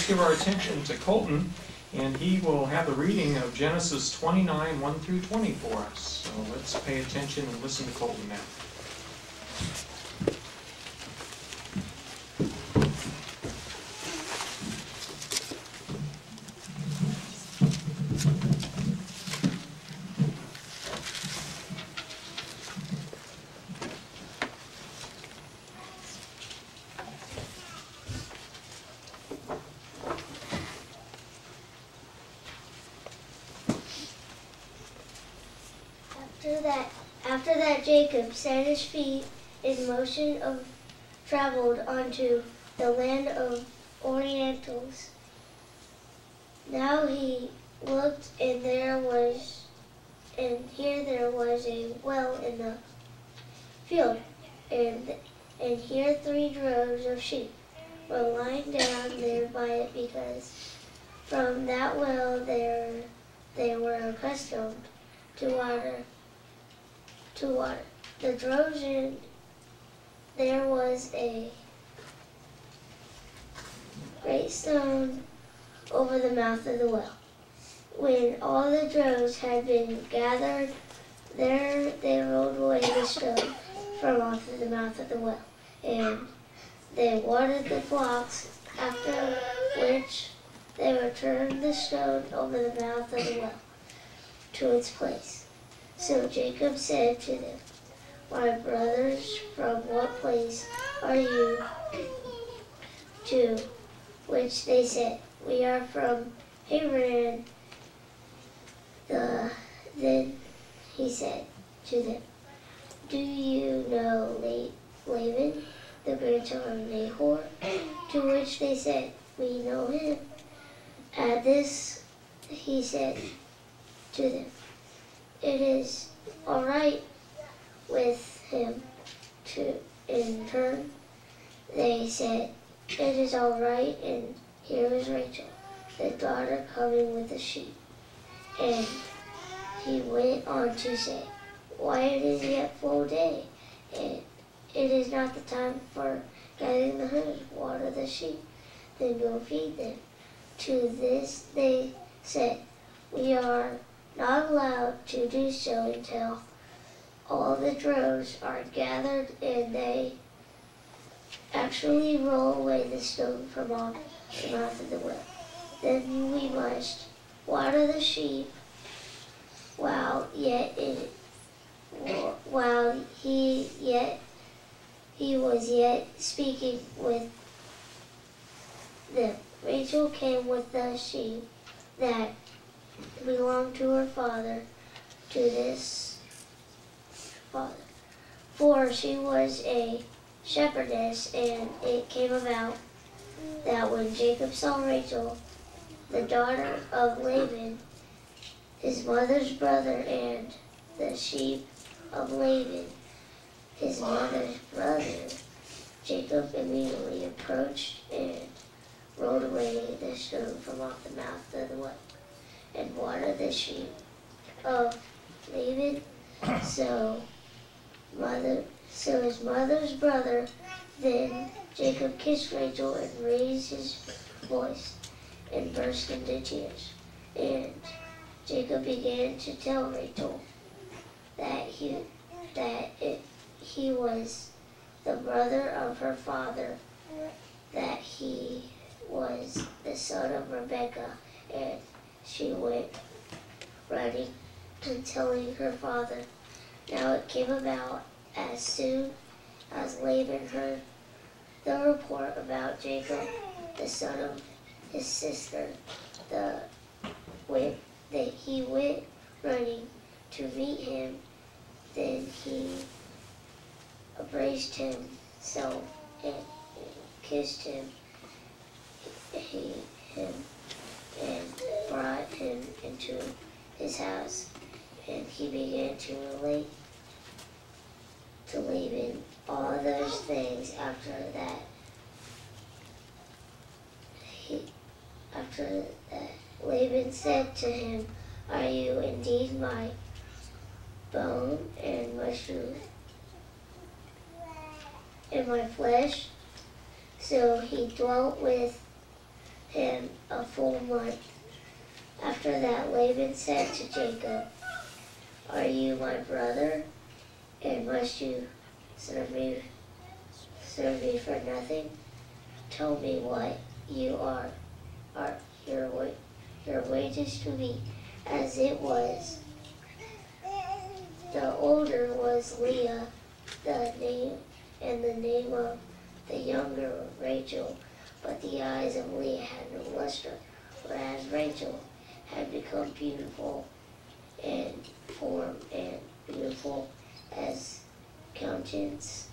let's give our attention to Colton, and he will have the reading of Genesis 29, 1 through 20 for us. So let's pay attention and listen to Colton now. After that, Jacob set his feet in motion of traveled onto the land of Orientals. Now he looked, and here there was a well in the field, and here 3 droves of sheep were lying down there by it, because from that well they were accustomed to water. The droves, and there was a great stone over the mouth of the well. When all the droves had been gathered, there they rolled away the stone from off of the mouth of the well, and they watered the flocks, after which they returned the stone over the mouth of the well to its place. So Jacob said to them, "My brothers, from what place are you?" To which they said, "We are from Haran." Then he said to them, "Do you know Laban, the grandson of Nahor?" To which they said, "We know him." At this he said to them, "It is all right with him." In turn, they said, "It is all right, and here is Rachel, the daughter, coming with the sheep." And he went on to say, "Why, it is yet full day, and it is not the time for gathering the honey. Water the sheep, then go feed them." To this they said, "We are not allowed to do so until all the droves are gathered and they actually roll away the stone from off the mouth of the well. Then we must water the sheep while he was yet speaking with them. Rachel came with the sheep that belonged to her father, to this father, for she was a shepherdess. And it came about that when Jacob saw Rachel, the daughter of Laban, his mother's brother, and the sheep of Laban, his mother's brother, Jacob immediately approached and rolled away the stone from off the mouth of the well, and watered the sheep of Laban. So his mother's brother, then Jacob kissed Rachel and raised his voice and burst into tears. And Jacob began to tell Rachel that he was the brother of her father, that he was the son of Rebekah, and she went running and telling her father. Now it came about, as soon as Laban heard the report about Jacob, the son of his sister, he went running to meet him. Then he embraced himself and kissed him, and brought him into his house. And he began to relate to Laban all those things. After that, Laban said to him, "Are you indeed my bone and my flesh?" So he dwelt with him a full month. After that, Laban said to Jacob, "Are you my brother? And must you serve me for nothing? Tell me what you are your wages to me." As it was, the older was Leah, the name of the younger Rachel, but the eyes of Leah had no luster, whereas Rachel had become beautiful in form and beautiful as countenance,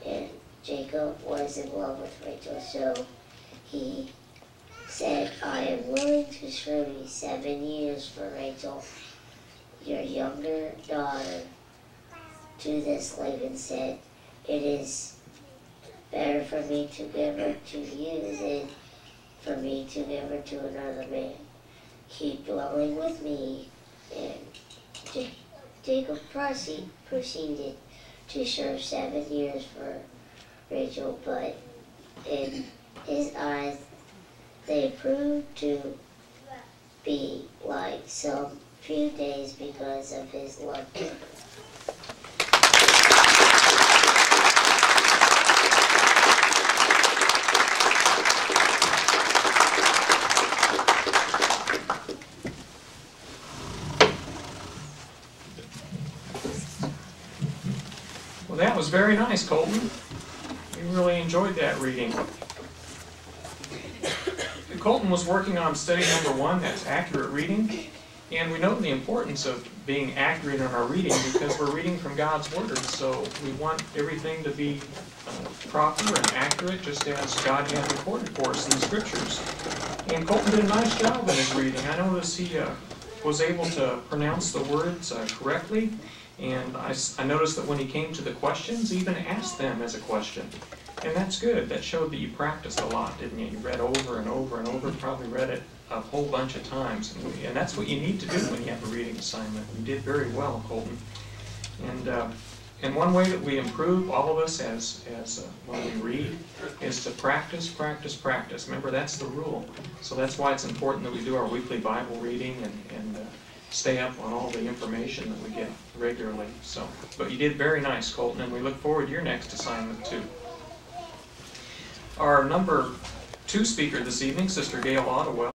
and Jacob was in love with Rachel, so he said, "I am willing to serve you 7 years for Rachel, your younger daughter." To this Laban said, "It is better for me to give her to you than for me to give her to another man. Keep dwelling with me." And Jacob proceeded to serve 7 years for Rachel, but in his eyes they proved to be like some few days because of his love. Well, that was very nice, Colton. We really enjoyed that reading. Colton was working on study number 1, that's accurate reading. And we know the importance of being accurate in our reading because we're reading from God's Word. So we want everything to be proper and accurate, just as God had recorded for us in the Scriptures. And Colton did a nice job in his reading. I noticed he was able to pronounce the words correctly. And I noticed that when he came to the questions, he even asked them as a question. And that's good. That showed that you practiced a lot, didn't you? You read over and over and over, probably read it a whole bunch of times. And that's what you need to do when you have a reading assignment. You did very well, Colton. And one way that we improve, all of us, as when we read, is to practice, practice, practice. Remember, that's the rule. So that's why it's important that we do our weekly Bible reading and stay up on all the information that we get regularly. But you did very nice, Colton, and we look forward to your next assignment, too. Our number 2 speaker this evening, Sister Gail Ottawell.